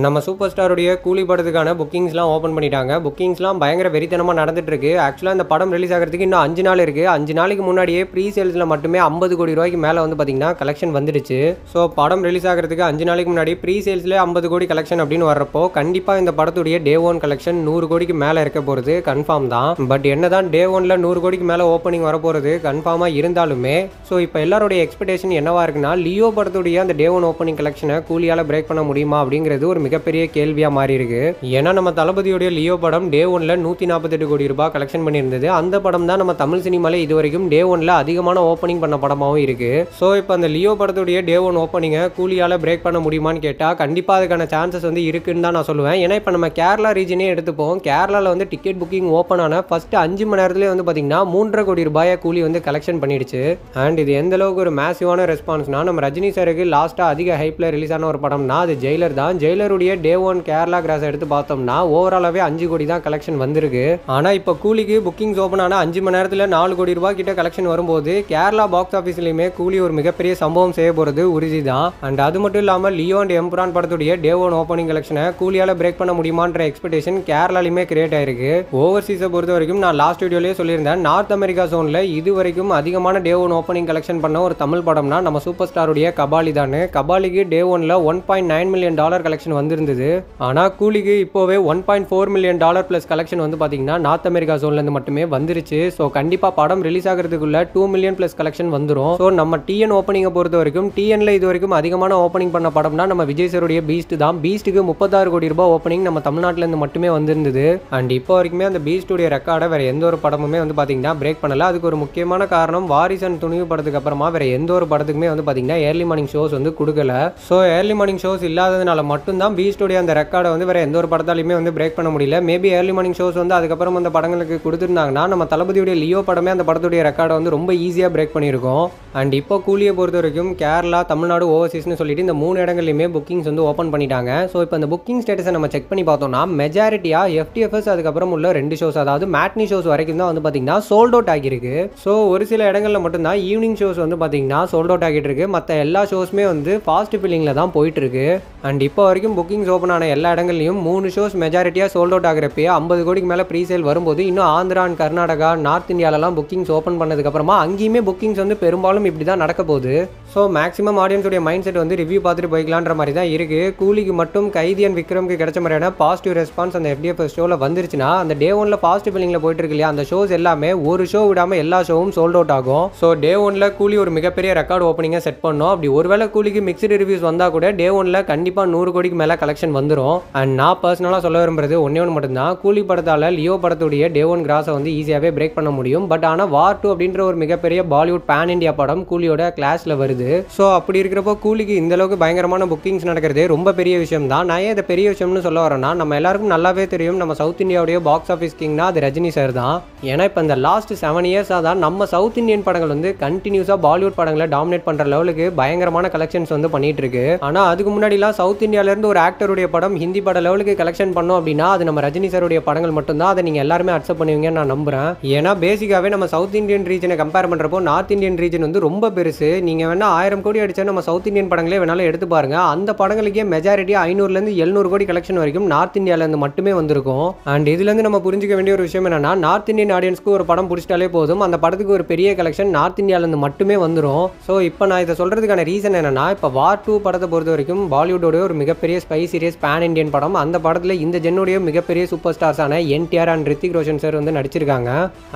நம்ம சூப்பர் ஸ்டாருடைய கூலி படத்துக்கான புக்கிங்ஸ்லாம் ஓப்பன் பண்ணிட்டாங்க. புக்கிங்ஸ்லாம் பயங்கர வெறித்தனமாக நடந்துட்டு இருக்கு. ஆக்சுவலாக இந்த படம் ரிலீஸ் ஆகிறதுக்கு இன்னும் 5 நாள் இருக்குது. 5 நாளைக்கு முன்னாடியே ப்ரீ சேல்ஸில் மட்டுமே 50 கோடி ரூபாய்க்கு மேலே வந்து பார்த்தீங்கன்னா கலெக்ஷன் வந்துடுச்சு. ஸோ படம் ரிலீஸ் ஆகிறதுக்கு 5 நாளைக்கு முன்னாடி ப்ரீ சேல்ஸ்லேயே 50 கோடி கலெக்ஷன் அப்படின்னு வர்றப்போ கண்டிப்பாக இந்த படத்துடைய டே 1 கலெக்ஷன் 100 கோடிக்கு மேலே இருக்க போகிறது கன்ஃபார்ம் தான். பட் என்ன தான் டே 1ல் 100 கோடிக்கு மேலே ஓப்பனிங் வரப்போகிறது கன்ஃபார்மாக இருந்தாலுமே ஸோ இப்போ எல்லாருடைய எக்ஸ்பெக்டேஷன் என்னவா இருக்குன்னா லியோ படத்துடைய அந்த டே 1 ஓப்பனிங் கலெக்ஷனை கூலியால் பிரேக் பண்ண முடியுமா அப்படிங்கிறது ஒரு மிகப்பெரிய கேள்வியா மாறி இருக்கு. ஏன்னா நம்ம தளபதியோட லியோ படம் டே 1ல 148 கோடி ரூபாய் கலெக்ஷன் பண்ணியிருந்தது. அந்த படம் தான் நம்ம தமிழ் சினிமால இதுவரைக்கும் டே 1ல அதிகமான ஓப்பனிங் பண்ண படமாகவும் இருக்கு. ஸோ இப்போ அந்த லியோ படத்துடைய டே 1 ஓப்பனிங்கை கூலியால பிரேக் பண்ண முடியுமான்னு கேட்டா கண்டிப்பா அதுக்கான சான்சஸ் வந்து இருக்குன்னு தான் நான் சொல்லுவேன். ஏன்னா இப்போ நம்ம கேரளா ரீஜனே எடுத்துப்போம். கேரளாவில் வந்து டிக்கெட் புக்கிங் ஓப்பன் ஆன ஃபர்ஸ்ட் 5 மணி நேரத்திலே வந்து பார்த்தீங்கன்னா 3.5 கோடி ரூபாயை கூலி வந்து கலெக்ஷன் பண்ணிடுச்சு. அண்ட் இது எந்த அளவுக்கு ஒரு மேசிவான ரெஸ்பான்ஸ்னா நம்ம ரஜினி சாருக்கு லாஸ்ட்டாக அதிக ஹைப்ல ரிலீஸ் ஆன ஒரு படம்னா அது ஜெயிலர் தான். ஜெயிலருடைய டே 1 கேரளா கிராஸ் எடுத்து பார்த்தோம்னா ஓவராலாவே 5 கோடி தான் கலெக்ஷன் வந்திருக்கு. ஆனா இப்போ கூலிக்கு புக்கிங்ஸ் ஓப்பன் ஆன 5 மணி நேரத்தில் 4 கோடி ரூபாய் கிட்ட கலெக்ஷன் வரும்போது கேரளா பாக்ஸ் ஆஃபீஸ்லயுமே கூலி ஒரு மிகப்பெரிய சம்பவம் செய்ய போறது உறுதி தான். அண்ட் அது மட்டும் இல்லாம லியோ அண்ட் எம்புரான் படத்துடைய டே 1 ஓப்பனிங் கலெக்ஷனை கூலியால பிரேக் பண்ண முடியுமான்ற எக்ஸ்பெக்டேஷன் கேரளாலுமே கிரியேட் ஆயிருக்கு. ஓவர்சீஸை பொறுத்த வரைக்கும் நான் லாஸ்ட் வீடியோலயே சொல்லியிருந்தேன், நார்த் அமெரிக்கா ஜோன்ல இது வரைக்கும் அதிகமான டே 1 ஓப்பனிங் கலெக்ஷன் பண்ண ஒரு தமிழ் படம்னா நம்ம சூப்பர் ஸ்டாருடைய கபாலி தான். கபாலிக்கு டே 1ல $1.9 மில்லியன் கலெக்ஷன் வந்திருந்தது. ஆனா கூலிக்கு இப்போவே $1.4 மில்லியன் பிளஸ் கலெக்ஷன் வந்து பாத்தீங்கன்னா நார்த் அமெரிக்கா ஜோன்ல இருந்து மட்டுமே வந்துருச்சு. ஸோ கண்டிப்பா படம் ரிலீஸ் ஆகிறதுக்குள்ள 2 மில்லியன் பிளஸ் கலெக்ஷன் வந்துடும். ஸோ நம்ம டிஎன் ஓப்பனிங்கை பொறுத்த வரைக்கும் டிஎன்ல இது வரைக்கும் அதிகமான ஓப்பனிங் பண்ண படம்னா நம்ம விஜய் சாருடைய பீஸ்ட் தான். பீஸ்ட்டுக்கு 36 கோடி ரூபாய் ஓப்பனிங் நம்ம தமிழ்நாட்டில இருந்து மட்டுமே வந்திருந்தது. அண்ட் இப்போ வரைக்குமே அந்த பீஸ்டுடைய ரெக்கார்டை வேற எந்த ஒரு படமுமே வந்து பாத்தீங்கன்னா பிரேக் பண்ணல. அதுக்கு ஒரு முக்கியமான காரணம் வாரிசு அண்ட் துணிவு படத்துக்கு அப்புறமா வேற எந்த ஒரு படத்துக்குமே வந்து பாத்தீங்கன்னா ஏர்லி மார்னிங் ஷோஸ் வந்து கொடுக்கல. ஸோ ஏர்லி மார்னிங் ஷோஸ் இல்லாததுனால மட்டும்தான் பீஸ்டுடைய அந்த ரெக்கார்டை வந்து வேற எந்த ஒரு படத்தாலுமே வந்து பிரேக் பண்ண முடியல. மேபி ஏர்லி மார்னிங் ஷோஸ் வந்து அதுக்கப்புறம் அந்த படங்களுக்கு கொடுத்துருந்தாங்கன்னா நம்ம தளபதியுடைய லியோ படமே அந்த படத்துடைய ரெக்கார்டை வந்து ரொம்ப ஈஸியாக பிரேக் பண்ணியிருக்கோம். அண்ட் இப்போ கூலியை பொறுத்த வரைக்கும் கேரளா, தமிழ்நாடு, ஓவர்சீஸ்னு சொல்லிட்டு இந்த 3 இடங்கள்லையுமே புக்கிங்ஸ் வந்து ஓப்பன் பண்ணிட்டாங்க. ஸோ இப்போ அந்த புக்கிங் ஸ்டேட்டஸை நம்ம செக் பண்ணி பார்த்தோம்னா மெஜாரிட்டியா FTFS அதுக்கப்புறம் உள்ள 2 ஷோஸ், அதாவது மேட்னி ஷோஸ் வரைக்கும் தான் வந்து பார்த்தீங்கன்னா சோல்ட் அவுட் ஆகிருக்கு. ஸோ ஒரு சில இடங்களில் மட்டும்தான் ஈவினிங் ஷோஸ் வந்து பார்த்தீங்கன்னா சோல்ட் அவுட் ஆகிட்டு இருக்கு. மற்ற எல்லா ஷோஸுமே வந்து ஃபாஸ்ட் ஃபில்லிங்கில் தான் போயிட்டு இருக்கு. அண்ட் இப்போ வரைக்கும் புக்கிங்ஸ் ஓப்பன் ஆன எல்லா இடங்கள்லையும் 3 ஷோஸ் மெஜாரிட்டியாக சோல்ட் அவுட் ஆகிறப்பே 50 கோடிக்கு மேலே ப்ரீ சேல் வரும்போது இன்னும் ஆந்திரா அண்ட் கர்நாடகா, நார்த் இந்தியாலலாம் புக்கிங்ஸ் ஓப்பன் பண்ணதுக்கப்புறமா அங்கேயுமே புக்கிங்ஸ் வந்து பெரும்பாலும் இப்படி தான் நடக்க போகுது. ஸோ மேக்ஸிமம் ஆடியன்ஸுடைய மைண்ட் செட் வந்து ரிவ்யூ பார்த்துட்டு போய்க்கலான்ற மாதிரி தான் இருக்கு. கூலிக்கு மட்டும் கைதி அண்ட் விக்ரம்க்கு கிடைச்ச மாதிரியான பாசிட்டிவ் ரெஸ்பான்ஸ் அந்த FDFS ஷோவில் வந்துருச்சுன்னா அந்த டே 1ல பாசிட்டிவ் ஃபில்லிங்கில் போயிட்டு இருக்கு இல்லையா, அந்த ஷோஸ் எல்லாமே ஒரு ஷோ விடாமல் எல்லா ஷோவும் சோல்ட் அவுட் ஆகும். ஸோ டே 1ல கூலி ஒரு மிகப்பெரிய ரெக்கார்டு ஓப்பனிங்காக செட் பண்ணோம். அப்படி ஒருவேளை கூலிக்கு மிக்சடு ரிவ்யூஸ் வந்தால் கூட டே 1ல கண்டிப்பாக 100 கோடிக்கு மேலே கலெக்ஷன் வந்துடும். அண்ட் நான் பர்சனலாக சொல்ல விரும்புறது ஒன்னே ஒன்று மட்டும்தான், கூலி படத்தால் லியோ படத்துடைய டே 1 கிராஸை வந்து ஈஸியாகவே பிரேக் பண்ண முடியும். பட் ஆனால் வார் 2 அப்படின்ற ஒரு மிகப்பெரிய பாலிவுட் பேன் இண்டியா படம் கூலியோட கிளாஸில் வருது. ஸோ அப்படி இருக்கிறப்போ கூலிக்கு இந்த அளவுக்கு பயங்கரமான புக்கிங்ஸ் நடக்கிறது ரொம்ப பெரிய விஷயம் தான். நான் ஏன் இதை பெரிய விஷயம்னு சொல்ல வரேன்னா, நம்ம எல்லாருக்கும் நல்லாவே தெரியும் நம்ம சவுத் இந்தியாவுடைய பாக்ஸ் ஆஃபீஸ் கிங்னா அது ரஜினி சார் தான். ஏன்னா இப்போ இந்த லாஸ்ட் 7 இயர்ஸாக தான் நம்ம சவுத் இந்தியன் படங்கள் வந்து கண்டினியூஸாக பாலிவுட் படங்களை டாமினேட் பண்ணுற லெவலுக்கு பயங்கரமான கலெக்ஷன்ஸ் வந்து பண்ணிட்டு இருக்கு. ஆனால் அதுக்கு முன்னாடிலாம் சவுத் இந்தியாவிலேருந்து ஒரு ஆக்டருடைய படம் ஹிந்தி பட லெவலுக்கு கலெக்ஷன் பண்ணோம் அப்படின்னா அது நம்ம ரஜினி சாருடைய படங்கள் மட்டும்தான். அதை நீங்கள் எல்லாருமே அக்செப்ட் பண்ணுவீங்கன்னு நான் நம்புறேன். ஏன்னா பேசிக்காகவே நம்ம சவுத் இந்தியன் ரீஜனை கம்பேர் பண்ணுறப்போ நார்த் இந்தியன் ரீஜன் வந்து ரொம்ப பெருசு. நீங்கள் வேணா 1000 கோடி அடிச்சா நம்ம சவுத் இந்தியன் படங்களே வேணாலும் எடுத்து பாருங்க, அந்த படங்களுக்கே மெஜாரிட்டி 500லேருந்து 700 கோடி கலெக்ஷன் வரைக்கும் நார்த் இந்தியாவிலேருந்து மட்டுமே வந்திருக்கும். அண்ட் இதுலேருந்து நம்ம புரிஞ்சிக்க வேண்டிய ஒரு விஷயம் என்னன்னா, நார்த் இந்தியன் ஆடியன்ஸ்க்கு ஒரு படம் பிடிச்சிட்டாலே போதும், அந்த படத்துக்கு ஒரு பெரிய கலெக்ஷன் நார்த் இந்தியாவிலேருந்து மட்டுமே வந்துடும். ஸோ இப்போ நான் இதை சொல்றதுக்கான ரீசன் என்னன்னா, இப்போ வார் 2 படத்தை பொறுத்த வரைக்கும் பாலிவுட்டோட ஒரு மிகப்பெரிய ஸ்பை சீரியஸ் பேன் இண்டியன் படம். அந்த படத்தில் இந்த ஜென்னுடைய மிகப்பெரிய சூப்பர் ஸ்டார்ஸான NTR and Hrithik Roshan sir வந்து நடிச்சிருக்காங்க.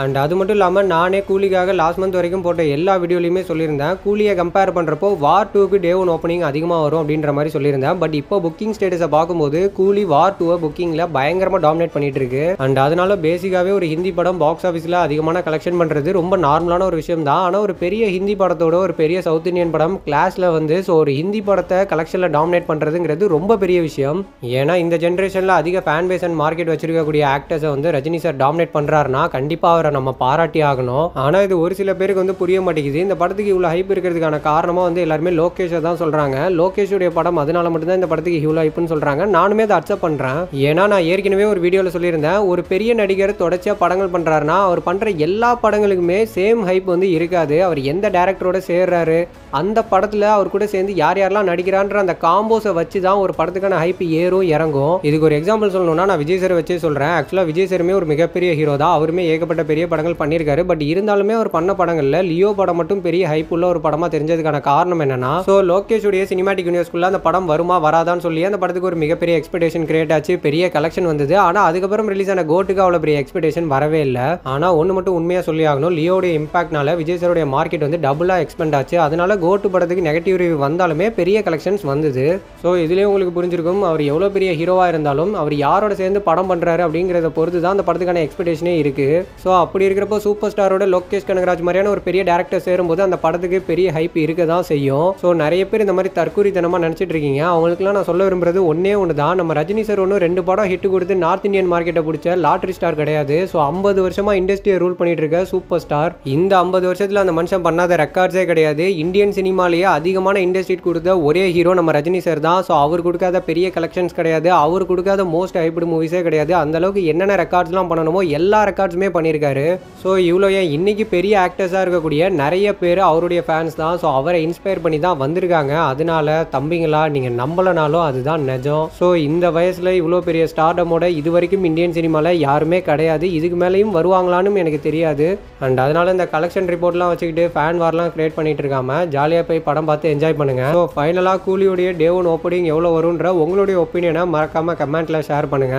அண்ட் அது மட்டும் இல்லாமல் நானே கூலிக்காக லாஸ்ட் மந்த் வரைக்கும் போட்ட எல்லா வீடியோலையுமே சொல்லியிருந்தேன், கூலியை கம்பேர் பண்ணுறப்போ வார் 2க்கு டே 1 ஓப்பனிங் அதிகமாக வரும் அப்படின்ற மாதிரி சொல்லியிருந்தேன். பட் இப்போ புக்கிங் ஸ்டேட்டஸை பார்க்கும்போது கூலி வார் 2 புக்கிங்கில் பயங்கரமாக டாமினேட் பண்ணிட்டு இருக்கு. அண்ட் அதனால பேசிக்காகவே ஒரு ஹிந்தி படம் பாக்ஸ் ஆஃபீஸில் அதிகமான கலெக்ஷன் பண்ணுறது ரொம்ப நார்மலான ஒரு விஷயம் தான். ஆனால் ஒரு பெரிய ஹிந்தி படத்தோட ஒரு பெரிய சவுத் இந்தியன் படம் கிளாஸில் வந்து ஸோ ஒரு ஹிந்தி படத்தை கலெக்ஷனில் டாமினேட் பண்ணுறதுங்கிறது ரொம்ப பெரிய விஷயம். ஏன்னா இந்த ஜென்ரேஷனில் அதிக ஃபேன் பேஸ் அண்ட் மார்க்கெட் வச்சிருக்கக்கூடிய ஆக்டர்ஸை வந்து ரஜினி சார் டாமினேட் பண்ணுறாருன்னா கண்டிப்பாக அவரை நம்ம பாராட்டி ஆகணும். ஆனால் இது ஒரு சில பேருக்கு வந்து புரிய மாட்டேங்குது. இந்த படத்துக்கு இவ்வளோ ஹைப் இருக்கிறதுக்கான காரணமாக வந்து எல்லாருமே லோகேஷை தான் சொல்கிறாங்க. லோகேஷுடைய படம் அதனால மட்டும்தான் இந்த படத்துக்கு இவ்வளோ ஹைப்புன்னு சொல்கிறாங்க. நானுமே அதை அக்செப்ட் பண்ணுறேன். ஏன்னா நான் ஏற்கனவே ஒரு வீடியோவில் சொல்லியிருந்தேன், ஒரு பெரிய நடிகர் தொடர்ச்சியாக படங்கள் பண்ணுறாருன்னா அவர் பண்ணுற எல்லா படங்களுக்குமே சேம் ஹைப் வந்து இருக்காது. அவர் எந்த டேரக்டரோட சேர்றாரு, அந்த படத்தில் அவர் கூட சேர்ந்து யார் யாரெல்லாம் நடிக்கிறான்ற அந்த காம்போஸை வச்சு தான் ஒரு படத்துக்கான ஹைப் ஏறும் இறங்கும். இதுக்கு ஒரு எக்ஸாம்பிள் சொல்லணும்னா நான் விஜய் சார் வச்சே சொல்கிறேன். ஆக்சுவலாக விஜய் சாருமே ஒரு மிகப்பெரிய ஹீரோ தான். அவருமே ஏகப்பட்ட பெரிய படங்கள் பண்ணியிருக்காரு. பட் இருந்தாலுமே அவர் பண்ண படங்களில் லியோ படம் மட்டும் பெரிய ஹைப் உள்ள ஒரு படமாக தெரிஞ்சதுக்கான காரணம் என்னன்னா, ஸோ லோகேஷுடைய சினிமாட்டிக் யூனிவர்ஸ்குள்ள அந்த படம் வருமா வராதான்னு சொல்லி அந்த படத்துக்கு ஒரு மிகப்பெரிய எக்ஸ்பெக்டேஷன் கிரியேட் ஆச்சு, பெரிய கலெக்ஷன் வந்தது. ஆனால் அதுக்கப்புறம் ரிலீஸ் ஆன கோட்டுக்கு அவ்வளோ பெரிய எக்ஸ்பெக்டேஷன் வரவே இல்லை. ஆனால் ஒன்று மட்டும் உண்மையாக சொல்லி ஆகணும், லியோடைய இம்பாக்ட்னால விஜய் சாருடைய மார்க்கெட் வந்து டபுளாக எக்ஸ்பெண்ட் ஆச்சு. அதனால கோட்டு படத்துக்கு நெகட்டிவ் ரிவ்யூ வந்தாலுமே பெரிய கலெக்ஷன்ஸ் வந்தது. ஸோ இதுலேயே உங்களுக்கு புரிஞ்சிருக்கும், அவர் எவ்வளோ பெரிய ஹீரோவாக இருந்தாலும் அவர் யாரோட சேர்ந்து படம் பண்ணுறாரு அப்படிங்கிறத பொறுத்து தான் அந்த படத்துக்கான எக்ஸ்பெக்டேஷனே இருக்குது. ஸோ அப்படி இருக்கிறப்போ சூப்பர் ஸ்டாரோட லோகேஷ் கனகராஜ் மாதிரியான ஒரு பெரிய டேரக்டர் சேரும்போது அந்த படத்துக்கு பெரிய ஹைப் இருக்க தான் செய்யும். ஸோ நிறைய பேர் இந்த மாதிரி தற்கூரித்தனமாக நினச்சிட்டு இருக்கீங்க. அவங்களுக்குலாம் நான் சொல்ல விரும்புறது ஒன்றே ஒன்று தான், நம்ம ரஜினி சார் ஒன்றும் 2 படம் ஹிட் கொடுத்து நார்த் இந்தியன் மார்க்கெட்டை பிடிச்ச லாட்ரி ஸ்டார் கிடையாது. ஸோ 50 வருஷமாக இண்டஸ்ட்ரியை ரூல் பண்ணிட்டு இருக்க சூப்பர் ஸ்டார். இந்த 50 வருஷத்தில் அந்த மனுஷன் பண்ணாத ரெக்கார்ட்ஸே கிடையாது. இந்தியன் சினிமாலேயே அதிகமான இண்டஸ்ட்ரி கொடுத்த ஒரே ஹீரோ நம்ம ரஜினி சார் தான். ஸோ அவர் கொடுக்காத பெரிய கலெக்ஷன்ஸ் கிடையாது, அவர் கொடுக்காத மோஸ்ட் ஹைப்டு மூவிஸே கிடையாது. அந்த அளவுக்கு என்னென்ன ரெக்கார்ட்ஸ்லாம் பண்ணணுமோ எல்லா ரெக்கார்ட்ஸுமே பண்ணியிருக்காரு. ஸோ இவ்வளோ ஏன் இன்னைக்கு பெரிய ஆக்டர்ஸாக இருக்கக்கூடிய நிறைய பேர் அவருடைய ஃபேன்ஸ் தான். ஸோ அவரை இன்ஸ்பயர் பண்ணி தான் வந்திருக்காங்க. அதனால தம்பிங்களா, நீங்கள் நம்பலனாலும் அதுதான் நிஜம். ஸோ இந்த வயசில் இவ்வளோ பெரிய ஸ்டார்டமோட இது வரைக்கும் இந்தியன் சினிமாவில் யாருமே கிடையாது. இதுக்கு மேலேயும் வருவாங்களான்னு எனக்கு தெரியாது. அண்ட் அதனால இந்த கலெக்ஷன் ரிப்போர்ட்லாம் வச்சுக்கிட்டு ஃபேன் வார்லாம் கிரியேட் பண்ணிட்டு இருக்காம ஜாலியாக போய் படம் பார்த்து என்ஜாய் பண்ணுங்க. ஸோ ஃபைனலாக கூலியோடைய டே 1 ஓப்பனிங் எவ்வளோ வரும்ன்ற உங்களுடைய ஒப்பீனியனை மறக்காம கமெண்ட்ல ஷேர் பண்ணுங்க.